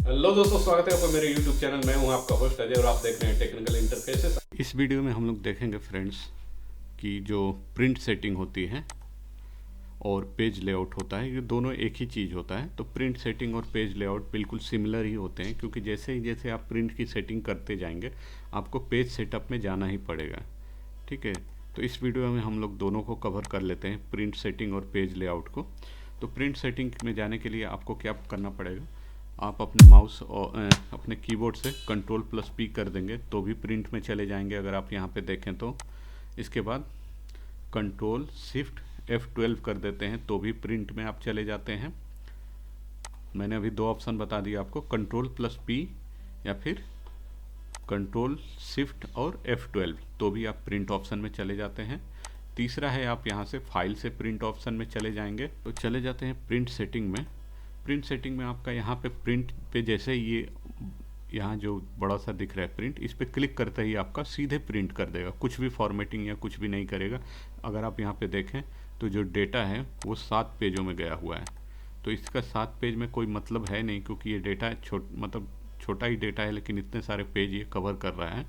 Hello दोस्तों, स्वागत है आपका मेरे YouTube चैनल में। हूं आपका होस्ट अजय और आप देख रहे हैं टेक्निकल इंटरफेसेस। इस वीडियो में हम लोग देखेंगे फ्रेंड्स कि जो प्रिंट सेटिंग होती है और पेज लेआउट होता है, ये दोनों एक ही चीज़ होता है। तो प्रिंट सेटिंग और पेज लेआउट बिल्कुल सिमिलर ही होते हैं, क्योंकि जैसे आप प्रिंट की सेटिंग करते जाएंगे आपको पेज सेटअप में जाना ही पड़ेगा। ठीक है, तो इस वीडियो में हम लोग दोनों को कवर कर लेते हैं, प्रिंट सेटिंग और पेज लेआउट को। तो प्रिंट सेटिंग में जाने के लिए आपको क्या करना पड़ेगा, आप अपने माउस और अपने कीबोर्ड से Ctrl+P कर देंगे तो भी प्रिंट में चले जाएंगे, अगर आप यहाँ पे देखें तो। इसके बाद Ctrl+Shift+F12 कर देते हैं तो भी प्रिंट में आप चले जाते हैं। मैंने अभी दो ऑप्शन बता दिया आपको, Ctrl+P या फिर Ctrl+Shift और F12, तो भी आप प्रिंट ऑप्शन में चले जाते हैं। तीसरा है, आप यहाँ से फाइल से प्रिंट ऑप्शन में चले जाएंगे तो चले जाते हैं प्रिंट सेटिंग में। प्रिंट सेटिंग में आपका यहाँ पे प्रिंट पे जैसे ये यहाँ जो बड़ा सा दिख रहा है प्रिंट, इस पर क्लिक करते ही आपका सीधे प्रिंट कर देगा, कुछ भी फॉर्मेटिंग या कुछ भी नहीं करेगा। अगर आप यहाँ पे देखें तो जो डेटा है वो 7 पेजों में गया हुआ है। तो इसका 7 पेज में कोई मतलब है नहीं, क्योंकि ये डेटा छोटा ही डेटा है, लेकिन इतने सारे पेज ये कवर कर रहा है।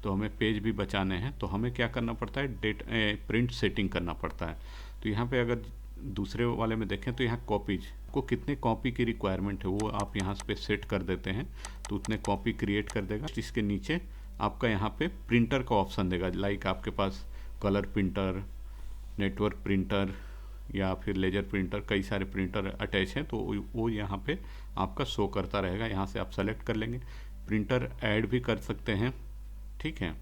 तो हमें पेज भी बचाने हैं, तो हमें क्या करना पड़ता है, प्रिंट सेटिंग करना पड़ता है। तो यहाँ पे अगर दूसरे वाले में देखें तो यहाँ कॉपीज को कितने कॉपी की रिक्वायरमेंट है वो आप यहाँ पे सेट कर देते हैं, तो उतने कॉपी क्रिएट कर देगा। जिसके नीचे आपका यहाँ पे प्रिंटर का ऑप्शन देगा, लाइक आपके पास कलर प्रिंटर, नेटवर्क प्रिंटर या फिर लेजर प्रिंटर, कई सारे प्रिंटर अटैच हैं, तो वो यहाँ पे आपका शो करता रहेगा। यहाँ से आप सेलेक्ट कर लेंगे। प्रिंटर ऐड भी कर सकते हैं, ठीक है,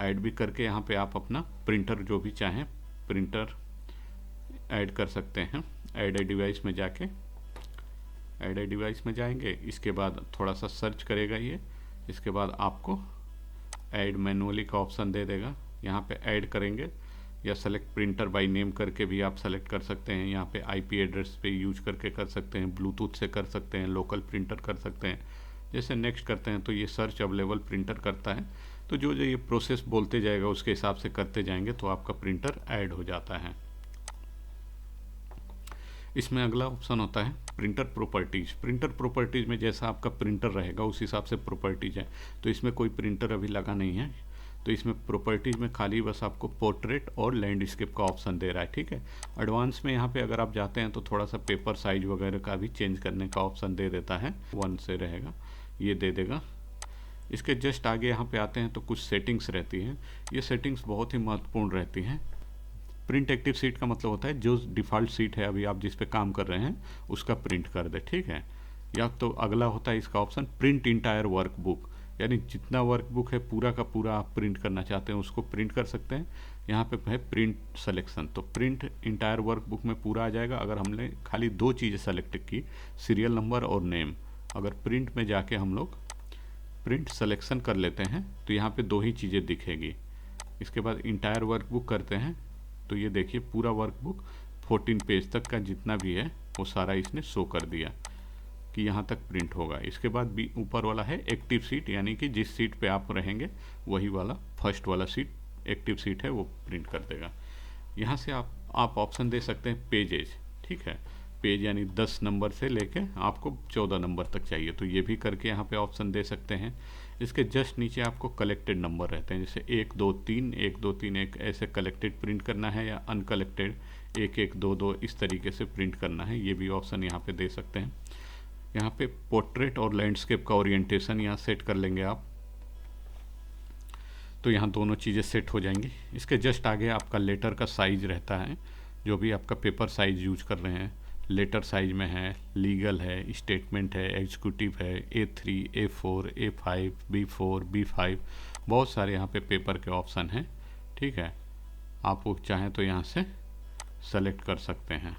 ऐड भी करके यहाँ पे आप अपना प्रिंटर जो भी चाहें प्रिंटर ऐड कर सकते हैं। ऐड ए डिवाइस में जाके ऐड ए डिवाइस में जाएंगे, इसके बाद थोड़ा सा सर्च करेगा ये, इसके बाद आपको ऐड मैनुअली का ऑप्शन दे देगा। यहाँ पे ऐड करेंगे या सेलेक्ट प्रिंटर बाय नेम करके भी आप सेलेक्ट कर सकते हैं। यहाँ पे आईपी एड्रेस पे यूज करके कर सकते हैं, ब्लूटूथ से कर सकते हैं, लोकल प्रिंटर कर सकते हैं। जैसे नेक्स्ट करते हैं तो ये सर्च अवेलेबल प्रिंटर करता है, तो जो ये प्रोसेस बोलते जाएगा उसके हिसाब से करते जाएंगे तो आपका प्रिंटर ऐड हो जाता है। इसमें अगला ऑप्शन होता है प्रिंटर प्रॉपर्टीज़। प्रिंटर प्रॉपर्टीज़ में जैसा आपका प्रिंटर रहेगा उस हिसाब से प्रॉपर्टीज़ है। तो इसमें कोई प्रिंटर अभी लगा नहीं है, तो इसमें प्रॉपर्टीज़ में खाली बस आपको पोर्ट्रेट और लैंडस्केप का ऑप्शन दे रहा है, ठीक है। एडवांस में यहाँ पे अगर आप जाते हैं तो थोड़ा सा पेपर साइज वगैरह का भी चेंज करने का ऑप्शन दे देता है, 1 से रहेगा, ये दे देगा। इसके जस्ट आगे यहाँ पे आते हैं तो कुछ सेटिंग्स रहती हैं। ये सेटिंग्स बहुत ही महत्वपूर्ण रहती हैं। प्रिंट एक्टिव सीट का मतलब होता है जो डिफ़ॉल्ट सीट है अभी आप जिस पे काम कर रहे हैं उसका प्रिंट कर दे, ठीक है। या तो अगला होता है इसका ऑप्शन प्रिंट इंटायर वर्कबुक, यानी जितना वर्कबुक है पूरा का पूरा आप प्रिंट करना चाहते हैं उसको प्रिंट कर सकते हैं। यहाँ पे है प्रिंट सिलेक्शन, तो प्रिंट इंटायर वर्कबुक में पूरा आ जाएगा। अगर हमने खाली 2 चीज़ें सेलेक्ट की, सीरियल नंबर और नेम, अगर प्रिंट में जाके हम लोग प्रिंट सिलेक्शन कर लेते हैं तो यहाँ पे 2 ही चीज़ें दिखेगी। इसके बाद इंटायर वर्कबुक करते हैं तो ये देखिए पूरा वर्कबुक 14 पेज तक का जितना भी है वो सारा इसने शो कर दिया कि यहाँ तक प्रिंट होगा। इसके बाद भी ऊपर वाला है एक्टिव सीट, यानी कि जिस सीट पे आप रहेंगे वही वाला फर्स्ट वाला सीट एक्टिव सीट है वो प्रिंट कर देगा। यहाँ से आप ऑप्शन दे सकते हैं पेजेज, ठीक है। पेज यानी 10 नंबर से लेके आपको 14 नंबर तक चाहिए तो ये भी करके यहाँ पे ऑप्शन दे सकते हैं। इसके जस्ट नीचे आपको कलेक्टेड नंबर रहते हैं, जैसे 1 2 3 1 2 3 1 ऐसे कलेक्टेड प्रिंट करना है, या अनकलेक्टेड 1 1 2 2 इस तरीके से प्रिंट करना है, ये भी ऑप्शन यहाँ पे दे सकते हैं। यहाँ पे पोर्ट्रेट और लैंडस्केप का ओरिएंटेशन यहाँ सेट कर लेंगे आप, तो यहाँ दोनों चीज़ें सेट हो जाएंगी। इसके जस्ट आगे आपका लेटर का साइज रहता है, जो भी आपका पेपर साइज यूज कर रहे हैं, लेटर साइज में है, लीगल है, स्टेटमेंट है, एग्जीक्यूटिव है, A3 A4 A5 B4 B5, बहुत सारे यहाँ पे पेपर के ऑप्शन हैं, ठीक है। आप वो चाहें तो यहाँ से सेलेक्ट कर सकते हैं,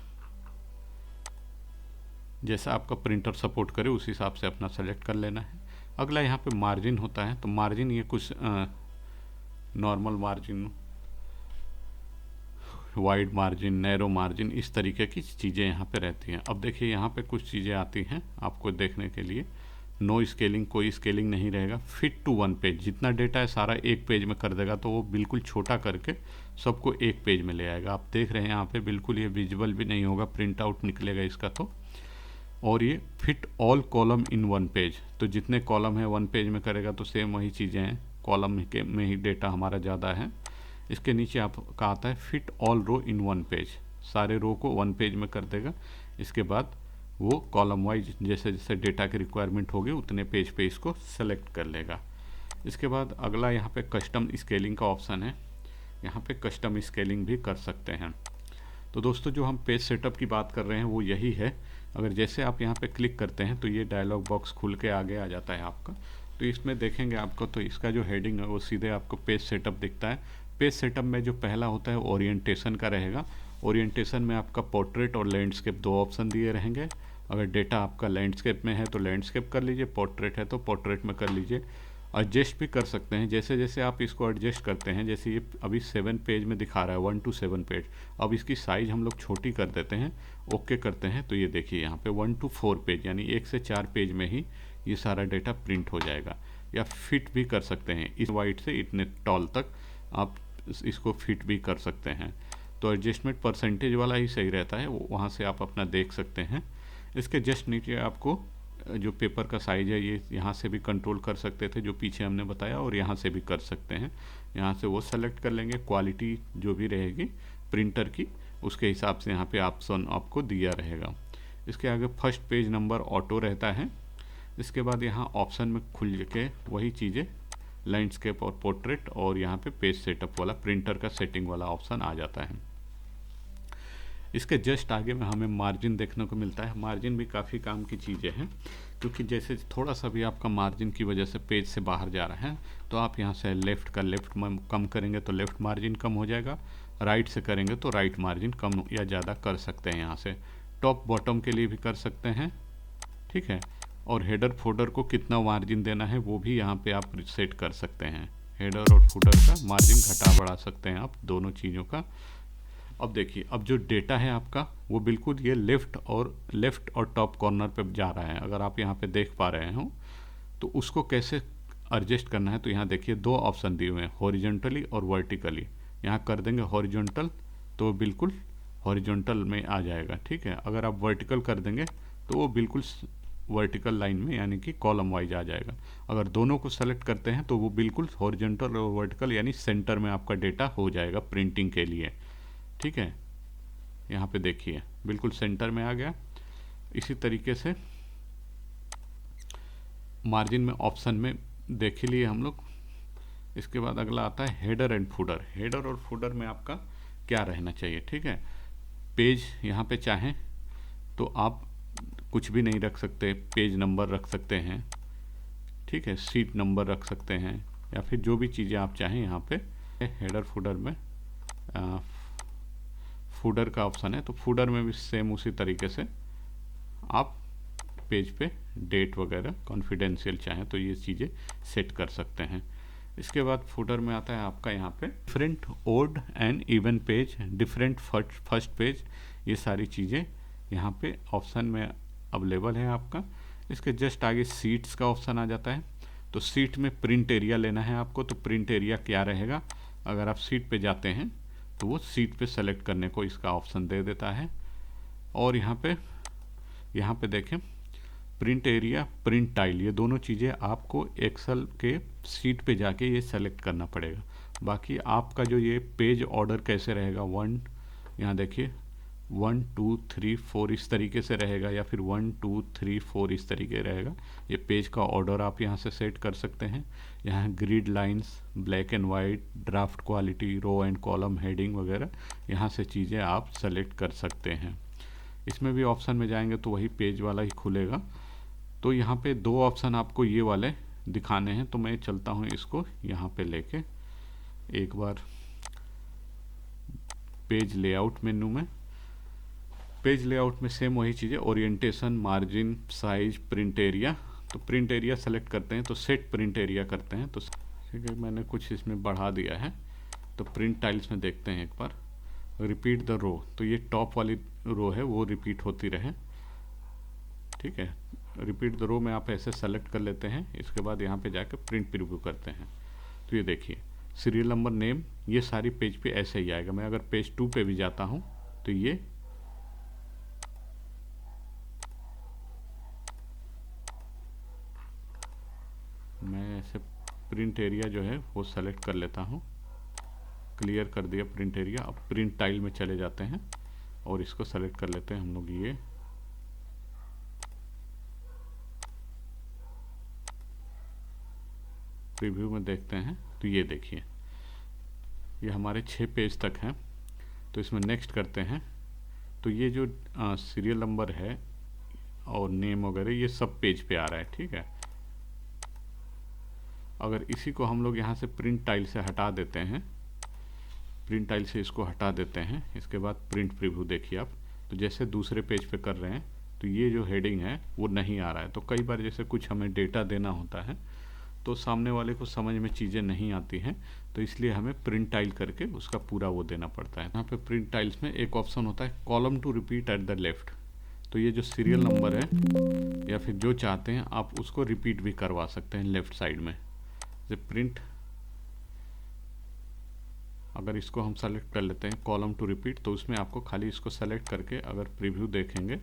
जैसा आपका प्रिंटर सपोर्ट करे उस हिसाब से अपना सेलेक्ट कर लेना है। अगला यहाँ पे मार्जिन होता है, तो मार्जिन ये कुछ normal margin, wide margin, narrow margin, इस तरीके की चीज़ें यहाँ पे रहती हैं। अब देखिए यहाँ पे कुछ चीज़ें आती हैं आपको देखने के लिए। नो स्केलिंग, कोई स्केलिंग नहीं रहेगा। फिट टू 1 पेज, जितना डेटा है सारा एक पेज में कर देगा, तो वो बिल्कुल छोटा करके सबको एक पेज में ले आएगा। आप देख रहे हैं यहाँ पे बिल्कुल ये विजिबल भी नहीं होगा, प्रिंट आउट निकलेगा इसका। तो और ये fit all column in one page, तो जितने कॉलम है वन पेज में करेगा तो सेम वही चीज़ें हैं, कॉलम के में ही डेटा हमारा ज़्यादा है। इसके नीचे आपका आता है fit all row in one page, सारे रो को वन पेज में कर देगा। इसके बाद वो कॉलम वाइज जैसे जैसे डेटा की रिक्वायरमेंट होगी उतने पेज पे इसको सेलेक्ट कर लेगा। इसके बाद अगला यहाँ पे कस्टम स्केलिंग का ऑप्शन है, यहाँ पे कस्टम स्केलिंग भी कर सकते हैं। तो दोस्तों जो हम पेज सेटअप की बात कर रहे हैं वो यही है। अगर जैसे आप यहाँ पे क्लिक करते हैं तो ये डायलॉग बॉक्स खुल के आगे आ जाता है आपका। तो इसमें देखेंगे आपको तो इसका जो हेडिंग है वो सीधे आपको पेज सेटअप दिखता है। पेज सेटअप में जो पहला होता है ओरिएंटेशन का रहेगा। ओरिएंटेशन में आपका पोर्ट्रेट और लैंडस्केप दो ऑप्शन दिए रहेंगे। अगर डेटा आपका लैंडस्केप में है तो लैंडस्केप कर लीजिए, पोर्ट्रेट है तो पोर्ट्रेट में कर लीजिए। एडजस्ट भी कर सकते हैं, जैसे जैसे आप इसको एडजस्ट करते हैं, जैसे ये अभी 7 पेज में दिखा रहा है 1 to 7 पेज, अब इसकी साइज़ हम लोग छोटी कर देते हैं, ओके करते हैं, तो ये देखिए यहाँ पे 1 to 4 पेज यानी 1 से 4 पेज में ही ये सारा डेटा प्रिंट हो जाएगा। या फिट भी कर सकते हैं, इस वाइट से इतने टॉल तक आप इसको फिट भी कर सकते हैं। तो एडजस्टमेंट परसेंटेज वाला ही सही रहता है, वहाँ से आप अपना देख सकते हैं। इसके जस्ट नीचे आपको जो पेपर का साइज़ है ये यहाँ से भी कंट्रोल कर सकते थे जो पीछे हमने बताया, और यहाँ से भी कर सकते हैं। यहाँ से वो सेलेक्ट कर लेंगे, क्वालिटी जो भी रहेगी प्रिंटर की उसके हिसाब से यहाँ पे ऑप्शन आपको दिया रहेगा। इसके आगे फर्स्ट पेज नंबर ऑटो रहता है। इसके बाद यहाँ ऑप्शन में खुल के वही चीज़ें लैंडस्केप और पोर्ट्रेट और यहाँ पे पेज सेटअप वाला प्रिंटर का सेटिंग वाला ऑप्शन आ जाता है। इसके जस्ट आगे में हमें मार्जिन देखने को मिलता है। मार्जिन भी काफ़ी काम की चीज़ें हैं, क्योंकि जैसे थोड़ा सा भी आपका मार्जिन की वजह से पेज से बाहर जा रहा है तो आप यहाँ से लेफ़्ट कम करेंगे तो लेफ़्ट मार्जिन कम हो जाएगा, राइट से करेंगे तो राइट मार्जिन कम या ज़्यादा कर सकते हैं। यहाँ से टॉप बॉटम के लिए भी कर सकते हैं, ठीक है। और हेडर फोल्डर को कितना मार्जिन देना है वो भी यहाँ पे आप सेट कर सकते हैं। हेडर और फुटर का मार्जिन घटा बढ़ा सकते हैं आप दोनों चीज़ों का। अब देखिए, अब जो डेटा है आपका वो बिल्कुल ये लेफ़्ट और टॉप कॉर्नर पे जा रहा है। अगर आप यहाँ पे देख पा रहे हो तो उसको कैसे एडजस्ट करना है, तो यहाँ देखिए दो ऑप्शन दिए हुए हैं, हॉरिजॉन्टली और वर्टिकली। यहाँ कर देंगे हॉरिजॉन्टल तो बिल्कुल हॉरिजॉन्टल में आ जाएगा, ठीक है। अगर आप वर्टिकल कर देंगे तो वो बिल्कुल वर्टिकल लाइन में यानी कि कॉलम वाइज आ जाएगा। अगर दोनों को सेलेक्ट करते हैं तो वो बिल्कुल हॉरिजॉन्टल और वर्टिकल यानी सेंटर में आपका डेटा हो जाएगा प्रिंटिंग के लिए, ठीक है। यहाँ पे देखिए बिल्कुल सेंटर में आ गया। इसी तरीके से मार्जिन में ऑप्शन में देख ही लिए हम लोग। इसके बाद अगला आता है हेडर एंड फुटर। हेडर और फुटर में आपका क्या रहना चाहिए, ठीक है। पेज यहाँ पे चाहें तो आप कुछ भी नहीं रख सकते, पेज नंबर रख सकते हैं, ठीक है, सीट नंबर रख सकते हैं, या फिर जो भी चीज़ें आप चाहें यहाँ पे। हेडर फुटर में फूडर का ऑप्शन है, तो फूडर में भी सेम उसी तरीके से आप पेज पे डेट वगैरह कॉन्फिडेंशियल चाहें तो ये चीज़ें सेट कर सकते हैं। इसके बाद फूडर में आता है आपका यहाँ पे different odd and even page, different first page, ये सारी चीज़ें यहाँ पे ऑप्शन में अवेलेबल है आपका। इसके जस्ट आगे सीट्स का ऑप्शन आ जाता है। तो सीट में प्रिंट एरिया लेना है आपको, तो प्रिंट एरिया क्या रहेगा, अगर आप सीट पे जाते हैं तो वो सीट पे सेलेक्ट करने को इसका ऑप्शन दे देता है। और यहाँ पे देखें प्रिंट एरिया, प्रिंट टाइल, ये दोनों चीज़ें आपको एक्सेल के सीट पे जाके ये सेलेक्ट करना पड़ेगा। बाकी आपका जो ये पेज ऑर्डर कैसे रहेगा, यहाँ देखिए 1 2 3 4 इस तरीके से रहेगा, या फिर 1 2 3 4 इस तरीके रहेगा। ये पेज का ऑर्डर आप यहाँ से सेट कर सकते हैं। यहाँ grid lines, black and white, draft quality, row and column, heading वगैरह यहाँ से चीज़ें आप सेलेक्ट कर सकते हैं। इसमें भी ऑप्शन में जाएंगे तो वही पेज वाला ही खुलेगा। तो यहाँ पे दो ऑप्शन आपको ये वाले दिखाने हैं, तो मैं चलता हूँ इसको यहाँ पे लेके एक बार पेज लेआउट मेनू में। पेज लेआउट में सेम वही चीज़ें, orientation, margin, size, print area. तो प्रिंट एरिया सेलेक्ट करते हैं तो सेट प्रिंट एरिया करते हैं, तो ठीक है मैंने कुछ इसमें बढ़ा दिया है। तो प्रिंट टाइल्स में देखते हैं एक बार, रिपीट द रो, तो ये टॉप वाली रो है वो रिपीट होती रहे, ठीक है। रिपीट द रो में आप ऐसे सेलेक्ट कर लेते हैं। इसके बाद यहाँ पे जाकर प्रिंट प्रीव्यू करते हैं, तो ये देखिए सीरियल नंबर, नेम, ये सारी पेज पे ऐसे ही आएगा। मैं अगर पेज 2 पे भी जाता हूँ तो ये से प्रिंट एरिया जो है वो सेलेक्ट कर लेता हूँ। क्लियर कर दिया प्रिंट एरिया। अब प्रिंट टाइल में चले जाते हैं और इसको सेलेक्ट कर लेते हैं हम लोग। ये प्रीव्यू में देखते हैं तो ये देखिए, ये हमारे 6 पेज तक हैं। तो इसमें नेक्स्ट करते हैं। तो ये जो सीरियल नंबर है और नेम वगैरह ये सब पेज पे आ रहा है, ठीक है। अगर इसी को हम लोग यहाँ से प्रिंट टाइल से हटा देते हैं, प्रिंट टाइल से इसको हटा देते हैं, इसके बाद प्रिंट प्रीव्यू देखिए आप, तो जैसे दूसरे पेज पे कर रहे हैं तो ये जो हेडिंग है वो नहीं आ रहा है। तो कई बार जैसे कुछ हमें डेटा देना होता है तो सामने वाले को समझ में चीज़ें नहीं आती हैं, तो इसलिए हमें प्रिंट टाइल करके उसका पूरा वो देना पड़ता है। यहाँ पे प्रिंट टाइल्स में एक ऑप्शन होता है column to repeat at the left. तो ये जो सीरियल नंबर है या फिर जो चाहते हैं आप उसको रिपीट भी करवा सकते हैं लेफ्ट साइड में। जैसे प्रिंट, अगर इसको हम सेलेक्ट कर लेते हैं कॉलम टू रिपीट, तो उसमें आपको खाली इसको सेलेक्ट करके अगर प्रीव्यू देखेंगे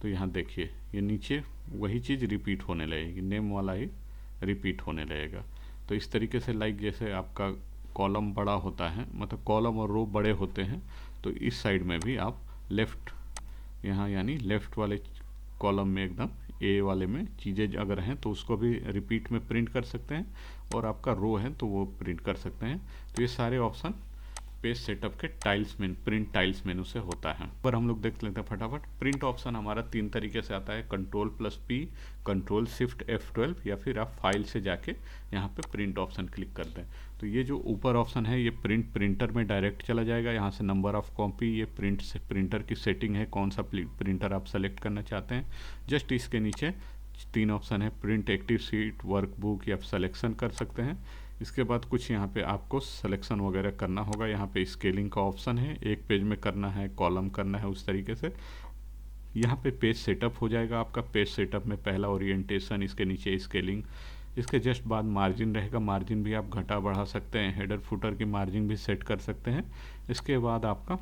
तो यहाँ देखिए ये नीचे वही चीज़ रिपीट होने लगेगी, नेम वाला ही रिपीट होने लगेगा। तो इस तरीके से लाइक जैसे आपका कॉलम बड़ा होता है, मतलब कॉलम और रो बड़े होते हैं, तो इस साइड में भी आप लेफ़्ट, यहाँ यानी लेफ़्ट वाले कॉलम में एकदम ए वाले में चीज़ें अगर हैं तो उसको भी रिपीट में प्रिंट कर सकते हैं, और आपका रो है तो वो प्रिंट कर सकते हैं। तो ये सारे ऑप्शन पेज सेटअप के टाइल्स में प्रिंट टाइल्स मेनू से होता है। पर हम लोग देख लेते हैं फटाफट। प्रिंट ऑप्शन हमारा 3 तरीके से आता है, Ctrl+P, Ctrl+Shift+F12, या फिर आप फाइल से जाके यहाँ पे प्रिंट ऑप्शन क्लिक करते हैं। तो ये जो ऊपर ऑप्शन है ये प्रिंटर में डायरेक्ट चला जाएगा। यहाँ से नंबर ऑफ कॉपी, ये प्रिंटर की सेटिंग है, कौन सा प्रिंटर आप सेलेक्ट करना चाहते हैं। जस्ट इसके नीचे 3 ऑप्शन है, प्रिंट एक्टिव शीट, वर्कबुक, या आप सेलेक्शन कर सकते हैं। इसके बाद कुछ यहाँ पे आपको सिलेक्शन वगैरह करना होगा। यहाँ पे स्केलिंग का ऑप्शन है, एक पेज में करना है, कॉलम करना है, उस तरीके से। यहाँ पे पेज सेटअप हो जाएगा आपका। पेज सेटअप में पहला ओरिएंटेशन, इसके नीचे स्केलिंग, इसके जस्ट बाद मार्जिन रहेगा। मार्जिन भी आप घटा बढ़ा सकते हैं, हेडर फुटर की मार्जिन भी सेट कर सकते हैं। इसके बाद आपका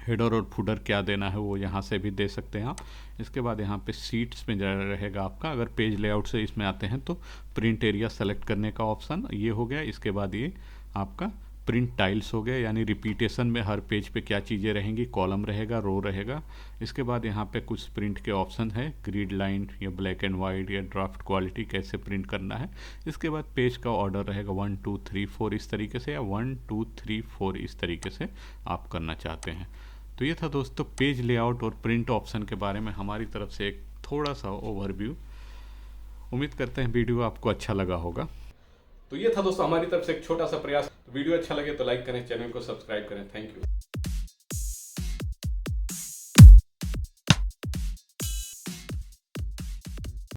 हेडर और फुटर क्या देना है वो यहाँ से भी दे सकते हैं आप। इसके बाद यहाँ पे सीट्स में रहेगा आपका, अगर पेज लेआउट से इसमें आते हैं तो प्रिंट एरिया सेलेक्ट करने का ऑप्शन ये हो गया। इसके बाद ये आपका प्रिंट टाइल्स हो गया, यानी रिपीटेशन में हर पेज पे क्या चीज़ें रहेंगी, कॉलम रहेगा, रो रहेगा। इसके बाद यहाँ पे कुछ प्रिंट के ऑप्शन है, ग्रिड लाइन या ब्लैक एंड वाइट या ड्राफ्ट क्वालिटी कैसे प्रिंट करना है। इसके बाद पेज का ऑर्डर रहेगा 1 2 3 4 इस तरीके से, या 1 2 3 4 इस तरीके से आप करना चाहते हैं। तो ये था दोस्तों पेज लेआउट और प्रिंट ऑप्शन के बारे में हमारी तरफ से एक थोड़ा सा ओवरव्यू। उम्मीद करते हैं वीडियो आपको अच्छा लगा होगा। तो ये था दोस्तों हमारी तरफ से एक छोटा सा प्रयास। तो वीडियो अच्छा लगे तो लाइक करें, चैनल को सब्सक्राइब करें। Thank you.